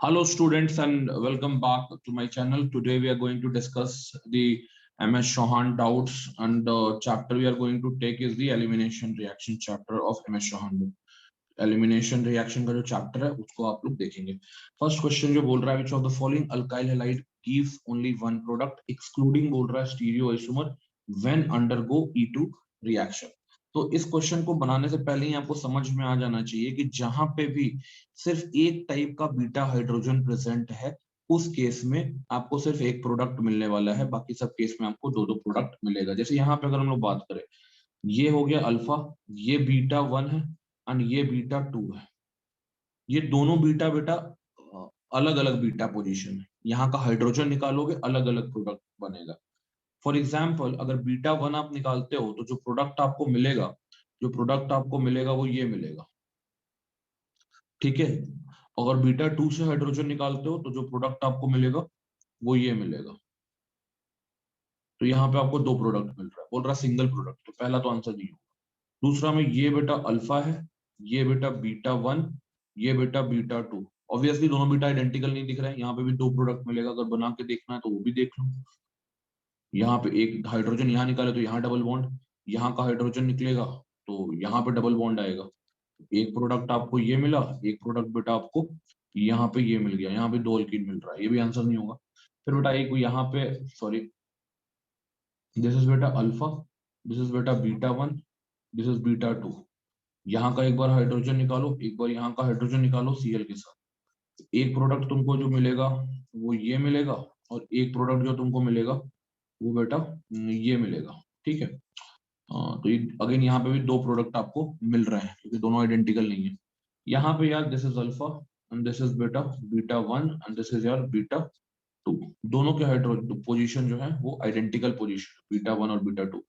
Hello students and welcome back to my channel. Today we are going to discuss the MS Chauhan doubts and the chapter we are going to take is the elimination reaction chapter of MS Chauhan. Elimination reaction का जो chapter है उसको आप लोग देखेंगे. First question जो बोल रहा है which of the following alkyl halide gives only one product excluding बोल रहा है stereoisomer when undergo E2 reaction. तो इस क्वेश्चन को बनाने से पहले ही आपको समझ में आ जाना चाहिए कि जहां पे भी सिर्फ एक टाइप का बीटा हाइड्रोजन प्रेजेंट है उस केस में आपको सिर्फ एक प्रोडक्ट मिलने वाला है, बाकी सब केस में आपको दो दो प्रोडक्ट मिलेगा. जैसे यहाँ पे अगर हम लोग बात करें, ये हो गया अल्फा, ये बीटा 1 है और ये बीटा 2 है. ये दोनों बीटा बेटा अलग अलग बीटा पोजीशन है. यहाँ का हाइड्रोजन निकालोगे अलग अलग प्रोडक्ट बनेगा. फॉर एग्जाम्पल अगर बीटा 1 आप निकालते हो तो जो प्रोडक्ट आपको मिलेगा वो ये मिलेगा. ठीक है. अगर बीटा 2 से हाइड्रोजन निकालते हो तो जो प्रोडक्ट आपको मिलेगा वो ये मिलेगा. तो यहाँ पे आपको दो प्रोडक्ट मिल रहा है, बोल रहा है सिंगल प्रोडक्ट. तो पहला तो आंसर नहीं होगा. दूसरा में ये बेटा अल्फा है, ये बेटा बीटा 1, ये बेटा बीटा 2. ऑब्वियसली दोनों बीटा आइडेंटिकल नहीं दिख रहे हैं. यहाँ पे भी दो प्रोडक्ट मिलेगा. अगर बना के देखना है तो वो भी देख लो. यहाँ पे एक हाइड्रोजन यहाँ निकाले तो यहाँ डबल बॉन्ड, यहाँ का हाइड्रोजन निकलेगा तो यहाँ पे डबल बॉन्ड आएगा. एक प्रोडक्ट आपको ये मिला, एक प्रोडक्ट बेटा आपको यहाँ पे ये मिल गया. यहाँ पे दो अल्कीन मिल रहा है, ये भी आंसर नहीं होगा. फिर बेटा एक यहाँ पे सॉरी, दिस इज बेटा अल्फा, दिस इज बेटा बीटा 1, दिस इज बीटा 2. यहाँ का एक बार हाइड्रोजन निकालो, एक बार यहाँ का हाइड्रोजन निकालो Cl के साथ. एक प्रोडक्ट तुमको जो मिलेगा वो ये मिलेगा और एक प्रोडक्ट जो तुमको मिलेगा वो बेटा ये मिलेगा. ठीक है. तो अगेन यहाँ पे भी दो प्रोडक्ट आपको मिल रहे हैं क्योंकि दोनों आइडेंटिकल नहीं है. यहाँ पे यार this is alpha and this is बेटा बीटा 1 एंड दिस इज यार बीटा 2. दोनों के हाइड्रोजन पोजीशन जो है वो आइडेंटिकल पोजीशन, बीटा 1 और बीटा 2.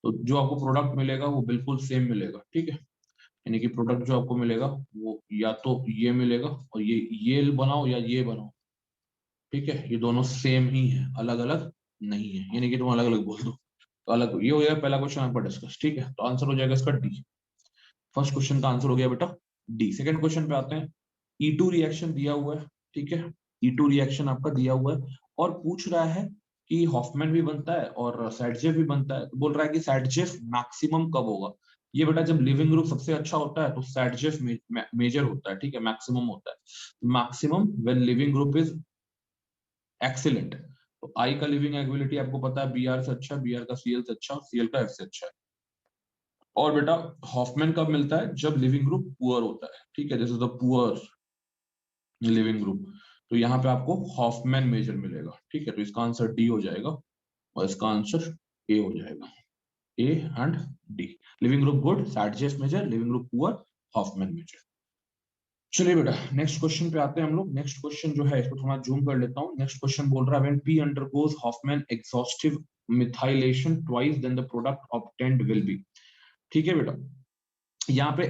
तो जो आपको प्रोडक्ट मिलेगा वो बिल्कुल सेम मिलेगा. ठीक है. यानी कि प्रोडक्ट जो आपको मिलेगा वो या तो ये मिलेगा और ये बनाओ या ये बनाओ. ठीक है. ये दोनों सेम ही है, अलग अलग नहीं है. यानी कि तुम अलग अलग बोल दो तो अलग. ये हो गया पहला क्वेश्चन आपका डिस्कस. ठीक है. तो आंसर हो जाएगा इसका डी. फर्स्ट क्वेश्चन का आंसर हो गया बेटा डी. सेकंड क्वेश्चन पे आते हैं. E2 रिएक्शन दिया हुआ है. ठीक है. E2 रिएक्शन आपका दिया हुआ है और पूछ रहा है कि हॉफमैन भी बनता है और सैडजेफ भी बनता है. तो बोल रहा है कि सैडजेफ मैक्सिमम कब होगा. ये बेटा जब लिविंग ग्रुप सबसे अच्छा होता है तो सैडजेफ मेजर होता है. ठीक है. मैक्सिमम होता है. Maximum when leaving group is excellent. तो आई का लिविंग एबिलिटी आपको पता है Br से अच्छा, Br का Cl से अच्छा, Cl का F से अच्छा है. और बेटा हॉफमैन कब मिलता है, जब लिविंग ग्रुप पुअर होता है. ठीक है. This is the poor leaving group. तो यहाँ पे आपको हॉफमैन मेजर मिलेगा. ठीक है. तो इसका आंसर डी हो जाएगा और इसका आंसर ए हो जाएगा. A and D. Leaving group good, Saytzeff major, leaving group poor, Hofmann major. चलिए बेटा नेक्स्ट क्वेश्चन पे आते हैं हम लोग. नेक्स्ट क्वेश्चन जो है इसको थोड़ा जूम कर लेता हूँ. नेक्स्ट क्वेश्चन बोल रहा है when P undergoes Hoffman exhaustive methylation twice then the product obtained will be. ठीक है बेटा. यहाँ पे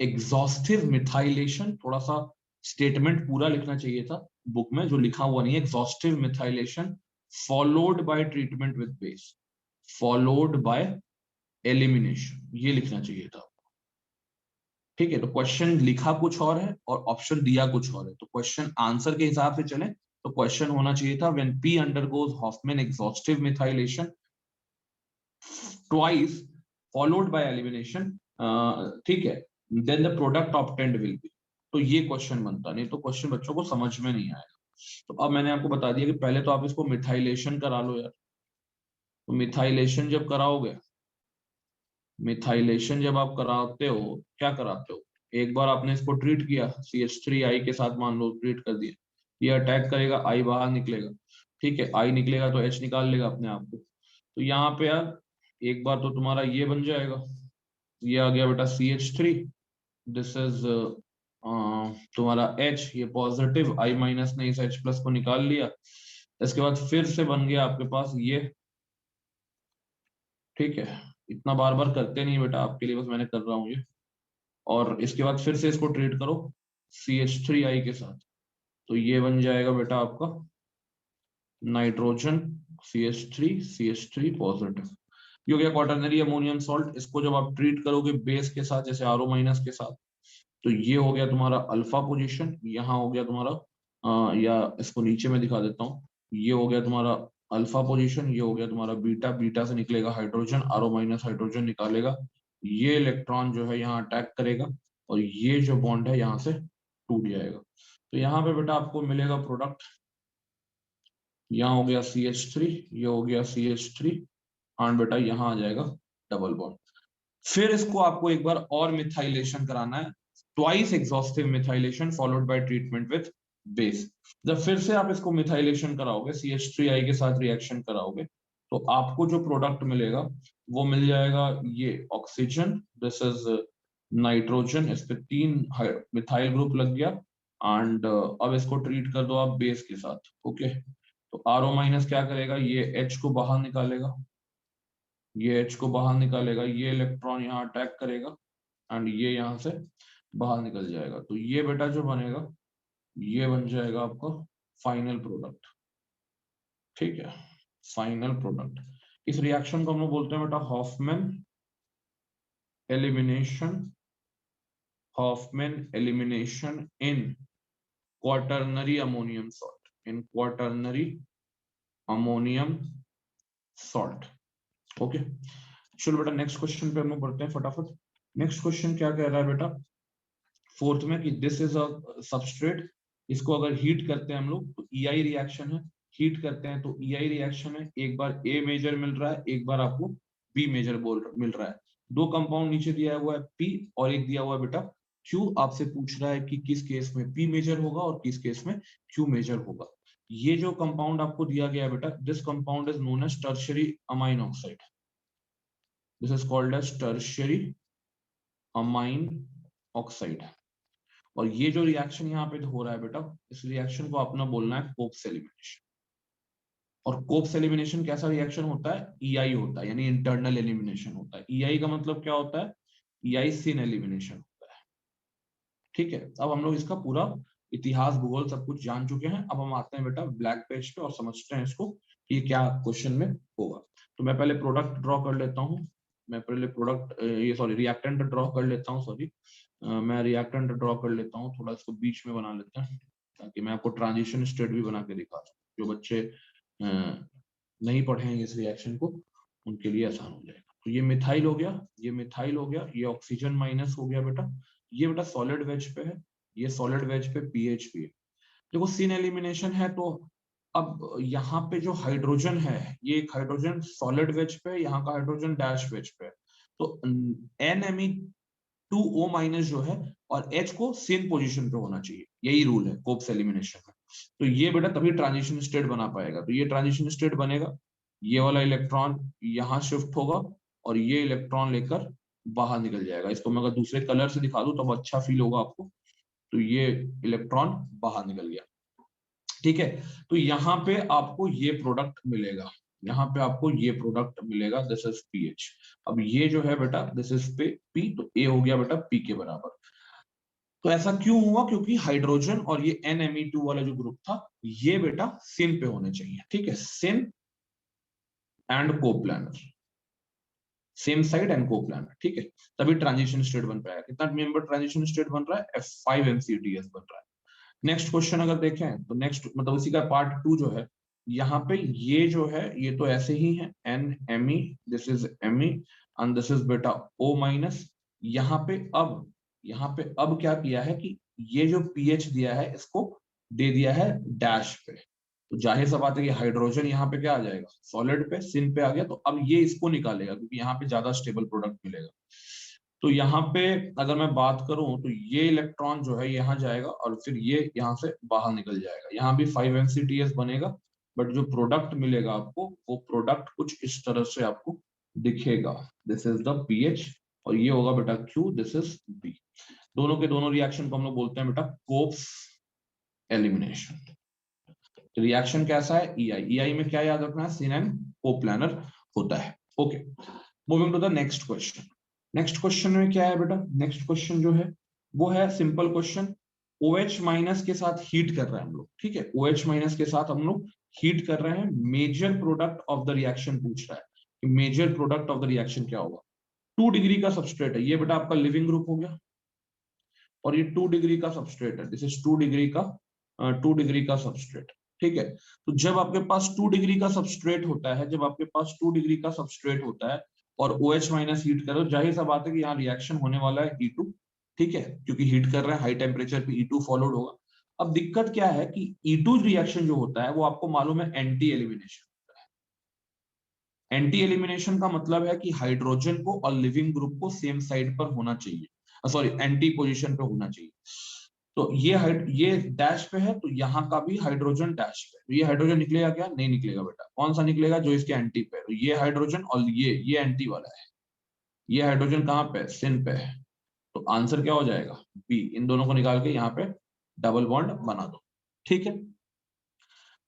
एग्जॉस्टिव मिथाइलेशन, थोड़ा सा स्टेटमेंट पूरा लिखना चाहिए था बुक में, जो लिखा हुआ नहीं है. Exhaustive methylation followed by treatment with base, followed by elimination, ये लिखना चाहिए था. ठीक है. तो क्वेश्चन लिखा कुछ और है और ऑप्शन दिया कुछ और है. तो क्वेश्चन आंसर के हिसाब से चले तो क्वेश्चन होना चाहिए था when P undergoes Hoffman exhaustive methylation twice followed by elimination, ठीक है, then the product obtained will be. तो ये क्वेश्चन बनता, नहीं तो क्वेश्चन बच्चों को समझ में नहीं आएगा. तो अब मैंने आपको बता दिया कि पहले तो आप इसको मिथाइलेशन करा लो यार. तो मिथाइलेशन जब कराओगे, मिथाइलेशन जब आप कराते हो, क्या कराते हो, एक बार आपने इसको ट्रीट किया CH3I के साथ, मान लो ट्रीट कर दिया, ये अटैक करेगा, I बाहर निकलेगा. ठीक है. I निकलेगा तो H निकाल लेगा अपने आप को. तो यहाँ पे यार एक बार तो तुम्हारा ये बन जाएगा, ये आ गया बेटा CH3, दिस इज तुम्हारा H, ये पॉजिटिव, I माइनस ने इस H प्लस को निकाल लिया. इसके बाद फिर से बन गया आपके पास ये. ठीक है. इतना बार बार करते नहीं बेटा, आपके लिए बस मैंने कर रहा हूँ ये. और इसके बाद फिर से इसको ट्रीट करो CH3I के साथ. तो ये बन जाएगा बेटा आपका नाइट्रोजन CH3 पॉजिटिव. ये हो गया क्वाटरनरी अमोनियम सॉल्ट. इसको जब आप ट्रीट करोगे बेस के साथ जैसे RO माइनस के साथ, तो ये हो गया तुम्हारा अल्फा पोजीशन, यहाँ हो गया तुम्हारा या इसको नीचे में दिखा देता हूँ। ये हो गया तुम्हारा अल्फा पोजीशन, ये हो गया तुम्हारा बीटा, बीटा से निकलेगा हाइड्रोजन, आर माइनस हाइड्रोजन निकालेगा, ये इलेक्ट्रॉन जो है यहाँ अटैक करेगा और ये जो बॉन्ड है यहाँ से टूट जाएगा। तो यहाँ पे बेटा आपको मिलेगा प्रोडक्ट, यहाँ हो गया CH3, ये हो गया CH3, और बेटा यहाँ आ जाएगा डबल बॉन्ड। फिर इसको आपको एक बार और मिथाइलेशन कराना है, twice exhaustive methylation followed by treatment with base. जब फिर से आप इसको मिथाइलेशन कराओगे, CH3I के साथ रिएक्शन कराओगे, तो आपको जो प्रोडक्ट मिलेगा वो मिल जाएगा ये ऑक्सीजन, दिस इज नाइट्रोजन, इस पे 3 मिथाइल ग्रुप लग गया, एंड अब इसको ट्रीट कर दो आप बेस के साथ। ओके, तो RO माइनस क्या करेगा, ये H को बाहर निकालेगा, ये H को बाहर निकालेगा, ये इलेक्ट्रॉन यहाँ अटैक करेगा एंड ये यहाँ से बाहर निकल जाएगा। तो ये बेटा जो बनेगा ये बन जाएगा आपका फाइनल प्रोडक्ट। ठीक है, फाइनल प्रोडक्ट। इस रिएक्शन को हम लोग बोलते हैं बेटा हॉफमैन एलिमिनेशन, हॉफमैन एलिमिनेशन इन क्वाटरनरी अमोनियम सॉल्ट, इन क्वाटरनरी अमोनियम सॉल्ट। ओके, चलो बेटा नेक्स्ट क्वेश्चन पे हम लोग बढ़ते हैं फटाफट। नेक्स्ट क्वेश्चन क्या कह रहा है बेटा, फोर्थ में, कि दिस इज अ सबस्ट्रेट, इसको अगर हीट करते हैं हम लोग तो EI रिएक्शन है, हीट करते हैं तो EI रिएक्शन है, एक बार A मेजर मिल रहा है, एक बार आपको B मेजर मिल रहा है। दो कंपाउंड नीचे दिया हुआ है P और एक दिया हुआ है बेटा Q। आपसे पूछ रहा है कि किस केस में P मेजर होगा और किस केस में Q मेजर होगा। ये जो कंपाउंड आपको दिया गया है बेटा, this compound is known as tertiary amine oxide, this is called as tertiary amine oxide. और ये जो रिएक्शन यहाँ पे हो रहा है बेटा, इस रिएक्शन को अपना बोलना है कोप्स एलिमिनेशन। और कोप्स एलिमिनेशन कैसा रिएक्शन होता है, EI होता है, यानी इंटरनल एलिमिनेशन होता है। EI का मतलब क्या होता है, EI सिन एलिमिनेशन होता है। ठीक है, अब हम लोग इसका पूरा इतिहास भूगोल सब कुछ जान चुके हैं। अब हम आते हैं बेटा ब्लैक पेज पे और समझते हैं इसको कि क्या क्वेश्चन में होगा। तो मैं पहले प्रोडक्ट ड्रॉ कर लेता हूँ, मैं पहले प्रोडक्ट ये सॉरी रिएक्टेंट ड्रॉ कर लेता हूँ, सॉरी मैं रिएक्टेंट ड्रॉ कर लेता हूँ, थोड़ा इसको बीच में बना लेते हैं ताकि मैं आपको ट्रांजिशन स्टेट भी बना के दिखा दूं। जो बच्चे नहीं पढ़े हैं इस रिएक्शन को उनके लिए आसान हो जाएगा। तो ये मिथाइल हो गया, ये मिथाइल हो गया, ये ऑक्सीजन माइनस हो गया बेटा, ये बेटा सॉलिड वेज पे है, ये सॉलिड वेज पे पीएच भी है। देखो सिन एलिमिनेशन है, तो अब यहाँ पे जो हाइड्रोजन है, ये एक हाइड्रोजन सॉलिड वेज पे, यहाँ का हाइड्रोजन डैश वेज पे है, तो NMe2O माइनस जो है और H को सेम पोजीशन पे होना चाहिए, यही रूल है कोप्स एलिमिनेशन का। तो ये बेटा तभी ट्रांजिशन स्टेट बना पाएगा। तो ये ट्रांजिशन स्टेट बनेगा, ये वाला इलेक्ट्रॉन यहाँ शिफ्ट होगा और ये इलेक्ट्रॉन लेकर बाहर निकल जाएगा। इसको मैं अगर दूसरे कलर से दिखा दूं तब अच्छा फील होगा आपको। तो ये इलेक्ट्रॉन बाहर निकल गया। ठीक है, तो यहाँ पे आपको ये प्रोडक्ट मिलेगा, यहाँ पे आपको ये प्रोडक्ट मिलेगा, दिस इज पीएच। अब ये जो है बेटा दिस इज पे पी, तो ए हो गया बेटा पी के बराबर। तो ऐसा क्यों हुआ, क्योंकि हाइड्रोजन और ये NMe2 वाला जो ग्रुप था ये बेटा सिन पे होने चाहिए। ठीक है, syn and coplanar, same side and coplanar. ठीक है, तभी ट्रांजिशन स्टेट बन पाएगा। कितना मेंबर ट्रांजिशन स्टेट बन रहा है, F5MCTS बन रहा है। नेक्स्ट क्वेश्चन अगर देखें तो नेक्स्ट मतलब उसी का पार्ट 2 जो है, यहाँ पे ये जो है ये तो ऐसे ही है NMe, this is Me and this is बेटा O माइनस। यहाँ पे अब क्या किया है कि ये जो पीएच दिया है इसको दे दिया है डैश पे। तो जाहिर सा बात है कि हाइड्रोजन यहाँ पे क्या आ जाएगा, सॉलिड पे, सिन पे आ गया। तो अब ये इसको निकालेगा क्योंकि यहाँ पे ज्यादा स्टेबल प्रोडक्ट मिलेगा। तो यहाँ पे अगर मैं बात करूं तो ये इलेक्ट्रॉन जो है यहाँ जाएगा और फिर ये यहाँ से बाहर निकल जाएगा। यहाँ भी 5MCTS बनेगा, बट जो प्रोडक्ट मिलेगा आपको वो प्रोडक्ट कुछ इस तरह से आपको दिखेगा, दिस इज द पीएच और ये होगा बेटा Q, दिस इज B। दोनों के दोनों रिएक्शन को हम लोग बोलते हैं बेटा कोप्स एलिमिनेशन। रिएक्शन कैसा है, EI में क्या याद रखना है, सिन एंड कोप्लानर होता है। Okay, moving to the next question. Next question में क्या है बेटा, नेक्स्ट क्वेश्चन जो है वो है सिंपल क्वेश्चन, OH माइनस के साथ हीट कर रहे हैं हम लोग। ठीक है, OH माइनस के साथ हम लोग हीट कर रहे हैं, major product of the reaction पूछ रहा है कि major product of the reaction क्या होगा। 2 डिग्री का सबस्ट्रेट है, ये बेटा आपका लिविंग ग्रुप हो गया, और ये 2 डिग्री का सबस्ट्रेट है, दिस इज 2 डिग्री का 2 डिग्री का सबस्ट्रेट, ठीक है। तो जब आपके पास 2 डिग्री का सबस्ट्रेट होता है, जब आपके पास 2 डिग्री का सबस्ट्रेट होता है और OH माइनस हीट करो, जाहिर सा बात है कि यहाँ रिएक्शन होने वाला है E2, ठीक है, क्योंकि हीट कर रहा है हाई टेम्परेचर पे E2 फॉलोड होगा। अब दिक्कत क्या है कि E2 रिएक्शन जो होता है वो आपको मालूम है एंटी एलिमिनेशन होता है। एंटी एलिमिनेशन का मतलब है कि हाइड्रोजन को और लिविंग ग्रुप को सेम साइड पर होना चाहिए, सॉरी एंटी पोजीशन पे होना चाहिए। तो ये डैश पे है, तो यहाँ का भी हाइड्रोजन डैश पे, तो ये हाइड्रोजन निकलेगा क्या? नहीं निकलेगा बेटा। कौन सा निकलेगा? जो इसके एंटी पे है। तो ये हाइड्रोजन और ये एंटी वाला है, ये हाइड्रोजन कहाँ पे? सिन पे है। तो आंसर क्या हो जाएगा? बी। इन दोनों को निकाल के यहाँ पे डबल बॉन्ड बना दो, ठीक है।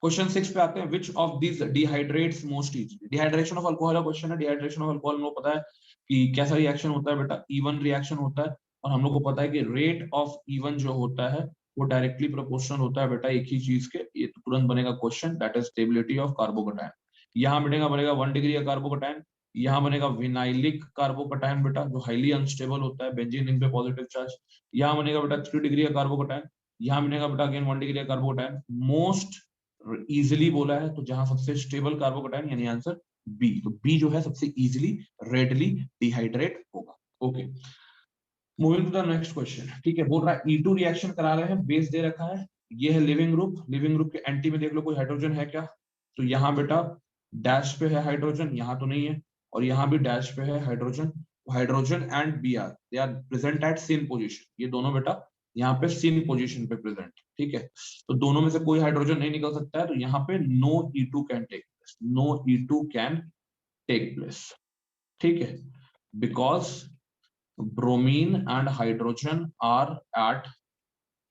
क्वेश्चन 6 पे आते हैं, which of these dehydrates most easily. Dehydration of alcohol का क्वेश्चन है। डिहाइड्रेशन ऑफ अल्कोहल में पता है कि कैसा रिएक्शन होता है बेटा? इवन रिएक्शन होता है, और हम लोग को पता है कि रेट ऑफ इवन जो होता है वो डायरेक्टली प्रोपोर्शनल होता है बेटा एक ही चीज के। ये तो तुरंत बनेगा question, that is stability of carbocation. यहाँ बनेगा 1 डिग्री का कार्बोकैटायन, यहाँ बनेगा विनाइलिक कार्बोकैटायन बेटा, जो हाईली अनस्टेबल होता है, बेंजीन रिंग पे पॉजिटिव चार्ज। यहाँ बनेगा बेटा 3 डिग्री का कार्बोकैटायन, यहाँ बनेगा बेटा अगेन 1 डिग्री का कार्बोकैटायन। मोस्ट इजिली बोला है, तो जहां सबसे स्टेबल कार्बोकैटायन, यानी आंसर बी। तो बी जो है सबसे इजिली रेडली डिहाइड्रेट होगा। Okay, moving to the next question, ठीक है। बोल रहा है E2 रिएक्शन करा रहे हैं, बेस दे रखा है, ये है लिविंग ग्रुप। लिविंग ग्रुप के एंटी में देख लो कोई हाइड्रोजन है क्या? तो यहाँ बेटा डैश पे है हाइड्रोजन, यहाँ तो नहीं है, और यहाँ भी डैश पे है hydrogen. Hydrogen and Br they are present at same position, ये दोनों बेटा यहाँ पे सेम पोजीशन पे प्रेजेंट, ठीक है। तो दोनों में से कोई हाइड्रोजन नहीं निकल सकता है, तो यहाँ पे no E2 can take place, no E2 can take place, ठीक है, because bromine and hydrogen are at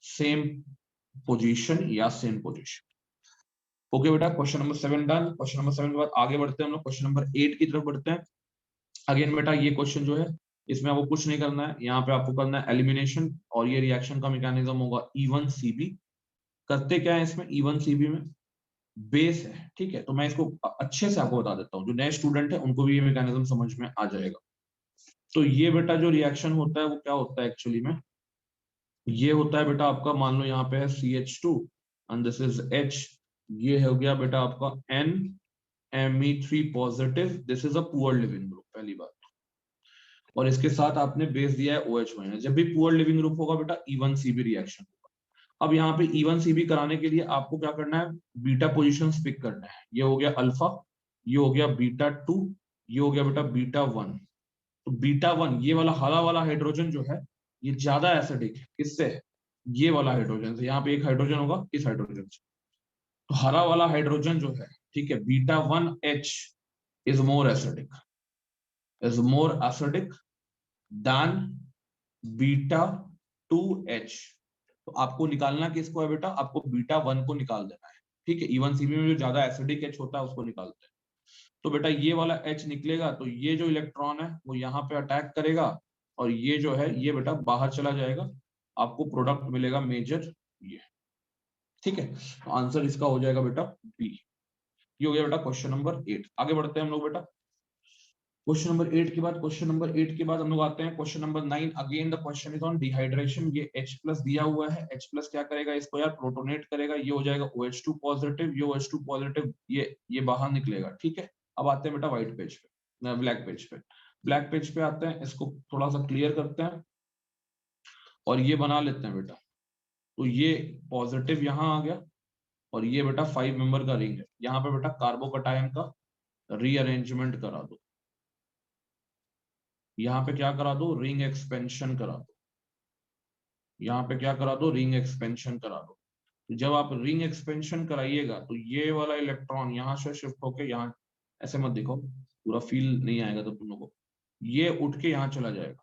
same position या सेम पोजीशन। ओके बेटा, question number 7 done. Question number 7 के बाद आगे बढ़ते हैं हम लोग क्वेश्चन नंबर 8 की तरफ बढ़ते हैं। अगेन बेटा ये क्वेश्चन जो है इसमें आपको कुछ नहीं करना है, यहाँ पे आपको करना है एलिमिनेशन, और ये रिएक्शन का मैकेनिज्म होगा E1Cb। करते क्या है इसमें? E1Cb में बेस है, ठीक है। तो मैं इसको अच्छे से आपको बता देता हूँ, जो नए स्टूडेंट है उनको भी ये मैकेनिज्म समझ में आ जाएगा। तो ये बेटा जो रिएक्शन होता है वो क्या होता है एक्चुअली में? ये होता है बेटा आपका, मान लो यहाँ पे है CH2 and this is H, ये हो गया बेटा आपका NMe3 positive, this is a poor leaving group, पहली बात। और इसके साथ आपने बेस दिया है OH माइनस। जब भी पुअर लिविंग ग्रुप होगा बेटा E1Cb रिएक्शन होगा। अब यहाँ पे E1Cb कराने के लिए आपको क्या करना है? बीटा पोजिशन पिक करना है। ये हो गया अल्फा, ये हो गया β2, ये हो गया बेटा β1। तो β1 ये वाला हरा वाला हाइड्रोजन जो है ये ज्यादा एसिडिक है, किससे? ये वाला हाइड्रोजन से। यहाँ पे एक हाइड्रोजन होगा इस हाइड्रोजन से, तो हरा वाला हाइड्रोजन जो है, ठीक है, β1H is more acidic, is more acidic then β2H। तो आपको निकालना किसको है बेटा? आपको β1 को निकाल देना है, ठीक है। E1Cb में जो ज्यादा एसिडिक H होता है उसको निकालते हैं। तो बेटा ये वाला H निकलेगा, तो ये जो इलेक्ट्रॉन है वो यहाँ पे अटैक करेगा, और ये जो है ये बेटा बाहर चला जाएगा, आपको प्रोडक्ट मिलेगा मेजर ये, ठीक है। तो आंसर इसका हो जाएगा बेटा बी। ये हो गया बेटा क्वेश्चन नंबर 8। आगे बढ़ते हैं हम लोग बेटा क्वेश्चन नंबर 8 के बाद। क्वेश्चन नंबर 8 के बाद हम लोग आते हैं question number 9। Again the question is on dehydration. ये H प्लस दिया हुआ है, H प्लस क्या करेगा? इसको यार प्रोटोनेट करेगा, ये हो जाएगा OH2 पॉजिटिव, ये OH2 पॉजिटिव, ये बाहर निकलेगा, ठीक है। अब आते हैं बेटा व्हाइट पेज पे, ब्लैक पेज पे। ब्लैक पेज पे आते हैं, इसको थोड़ा सा क्लियर करते हैं और ये बना लेते हैं बेटा। तो ये पॉजिटिव यहाँ आ गया, और ये बेटा 5 मेंबर का रिंग है। यहाँ पे बेटा कार्बोकैटायन का रीअरेंजमेंट करा दो, यहाँ पे क्या करा दो? रिंग एक्सपेंशन करा दो, यहाँ पे क्या करा दो? रिंग एक्सपेंशन करा दो। तो जब आप रिंग एक्सपेंशन कराइएगा तो ये वाला इलेक्ट्रॉन यहाँ से शिफ्ट होके यहाँ, ऐसे मत देखो, पूरा फील नहीं आएगा तो तुम लोगों को, ये उठ के यहाँ चला जाएगा।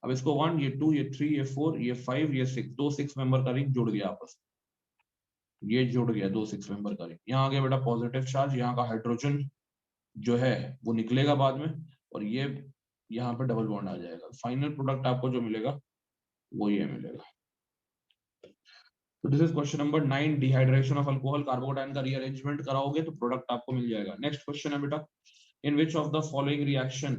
अब इसको 1, ये 2, ये 3, ये 4, ये 5, ये 6, दो 6 मेंबर का रिंग जुड़ गया आपस में, ये जुड़ गया दो 6 मेंबर का रिंग। यहाँ आ गया बेटा पॉजिटिव चार्ज, यहाँ का हाइड्रोजन जो है वो निकलेगा बाद में, और ये यहाँ पे डबल बॉन्ड आ जाएगा। फाइनल प्रोडक्ट आपको जो मिलेगा वो ये मिलेगा। तो this is question number 9। Dehydration of alcohol, carbocation का रीअरेंजमेंट कराओगे तो प्रोडक्ट आपको मिल जाएगा। नेक्स्ट क्वेश्चन है बेटा, in which of the following reaction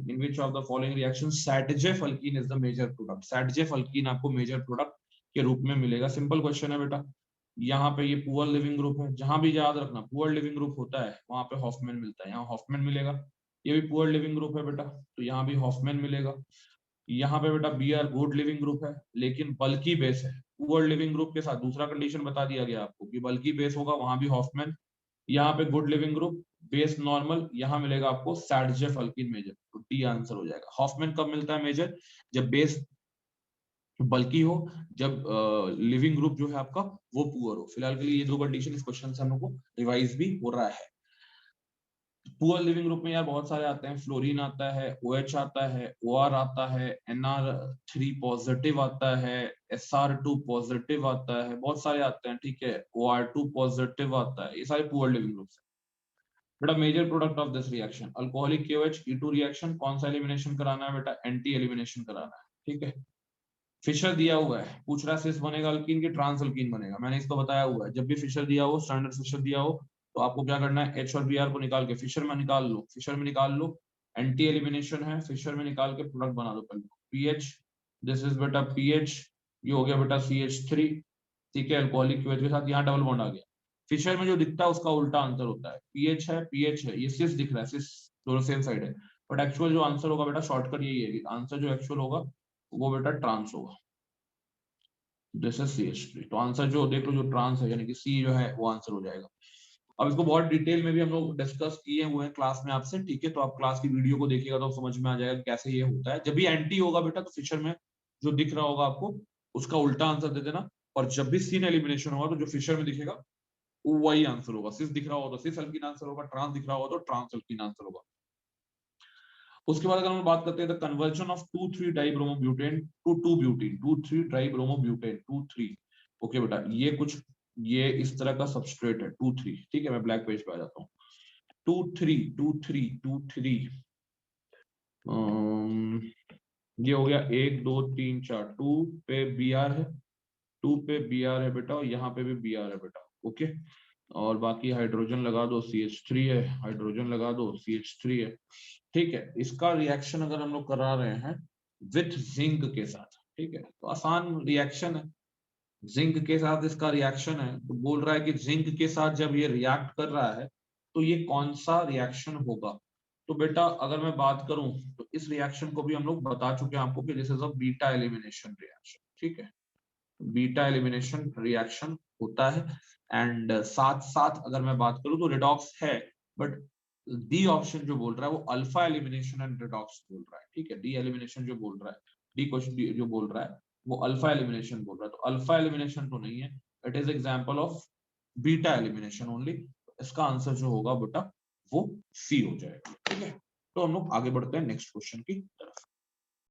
Sadgef alkene is the major product। Sadgef alkene आपको मेजर प्रोडक्ट के रूप में मिलेगा। सिंपल क्वेश्चन है बेटा, यहाँ पे ये पुअर लिविंग ग्रुप है, जहां भी याद रखना पुअर लिविंग ग्रुप होता है वहां पे हॉफमैन मिलता है, यहाँ हॉफमैन मिलेगा। ये भी पुअर लिविंग ग्रुप है बेटा, तो यहाँ भी हॉफमैन मिलेगा। यहाँ पे बेटा B R good leaving group है, लेकिन बल्की बेस है। पुअर लिविंग ग्रुप के साथ दूसरा कंडीशन बता दिया गया आपको कि बल्की बेस होगा, वहां भी हॉफमैन। यहाँ पे good leaving group, base normal, यहाँ मिलेगा आपको सैडजेफ अल्किन मेजर, तो डी आंसर हो जाएगा। हॉफमैन कब मिलता है मेजर? जब बेस बल्कि हो, जब लिविंग ग्रुप जो है आपका वो पुअर हो। फिलहाल के लिए ये दो कंडीशन इस क्वेश्चन से हम लोग को रिवाइज भी हो रहा है। पुअर लिविंग ग्रुप में यार बहुत सारे आते हैं, फ्लोरीन आता है, OH आता है, OR आता है, NR3 पॉजिटिव आता है, SR2 पॉजिटिव आता है, बहुत सारे आते हैं, ठीक है, OR2 पॉजिटिव आता है, ये सारे पुअर लिविंग ग्रुप्स हैं। बेटा major product of this reaction alcoholic KOH E2 reaction, कौन सा एलिमिनेशन कराना है बेटा? एंटी एलिमिनेशन कराना है, ठीक है। फिशर दिया हुआ है, पूछ रहा है सिस बनेगा अल्कीन की ट्रांस अल्कीन बनेगा। मैंने इसको बताया हुआ है, जब भी फिशर दिया हो, स्टैंडर्ड फिशर दिया हो, तो आपको क्या करना है, H और Br को निकाल के फिशर में निकाल लो, फिशर में निकाल लो। एंटी एलिमिनेशन है, फिशर में निकाल के प्रोडक्ट बना दो पहले। पीएच, दिस इज बेटा पीएच, ये हो गया बेटा CH3, ठीक है, अल्कोहलिक KOH के साथ यहाँ डबल बॉन्ड आ गया। फिशर में जो दिखता है उसका उल्टा आंसर होता है, पीएच है, पीएच है, ये सिस दिख रहा है, सिस दोनों सेम साइड है, बट एक्चुअल जो आंसर होगा बेटा, शॉर्टकट यही है, आंसर जो एक्चुअल होगा वो बेटा ट्रांस होगा। दिस इज CH3, तो आंसर जो देख लो जो ट्रांस है यानी कि सी जो है वो आंसर हो जाएगा। अब इसको बहुत डिटेल में भी हम लोग डिस्कस किए हुए हैं क्लास में आपसे, ठीक है, तो आप क्लास की वीडियो को देखिएगा तो समझ में आ जाएगा कैसे ये होता है। जब भी एंटी होगा बेटा तो फिशर में जो दिख रहा होगा आपको उसका उल्टा आंसर दे देना, और जब भी सीन एलिमिनेशन होगा तो जो फिशर में दिखेगा वो वही आंसर होगा। सिस दिख रहा होगा तो सिस अल्कीन आंसर होगा, ट्रांस दिख रहा होगा तो ट्रांस अल्कीन आंसर होगा। उसके बाद अगर हम बात करते हैं the conversion of 2,3 dibromobutane to 2 butene, 2,3 dibromobutane 2,3, okay बेटा, ये कुछ ये इस तरह का सबस्ट्रेट है 2,3, ठीक है, मैं ब्लैक पेज पे आ जाता हूँ। 2,3 2,3 2,3 ये हो गया 1 2 3 4, 2 पे Br है, 2 पे Br है बेटा, और यहाँ पे भी Br है बेटा, ओके। और बाकी हाइड्रोजन लगा दो, CH3 है, हाइड्रोजन लगा दो, CH3 है, ठीक है। इसका रिएक्शन अगर हम लोग करा रहे हैं विथ जिंक के साथ, ठीक है, तो आसान रिएक्शन है, जिंक के साथ इसका रिएक्शन है, तो बोल रहा है कि जिंक के साथ जब ये रिएक्ट कर रहा है तो ये कौन सा रिएक्शन होगा। तो बेटा अगर मैं बात करूं तो इस रिएक्शन को भी हम लोग बता चुके हैं आपको कि this is a beta elimination reaction, ठीक है, बीटा एलिमिनेशन रिएक्शन होता है। एंड साथ साथ अगर मैं बात करूं तो रिडॉक्स है, बट डी ऑप्शन जो बोल रहा है वो अल्फा एलिमिनेशन एंड रिडॉक्स बोल रहा है, ठीक है। डी एलिमिनेशन जो बोल रहा है, डी क्वेश्चन जो बोल रहा है वो अल्फा एलिमिनेशन बोल रहा है, तो अल्फा एलिमिनेशन तो नहीं है, it is example of beta elimination only. इसका आंसर जो होगा बेटा वो सी हो जाएगा, ठीक है। तो हम लोग आगे बढ़ते हैं नेक्स्ट क्वेश्चन की तरफ।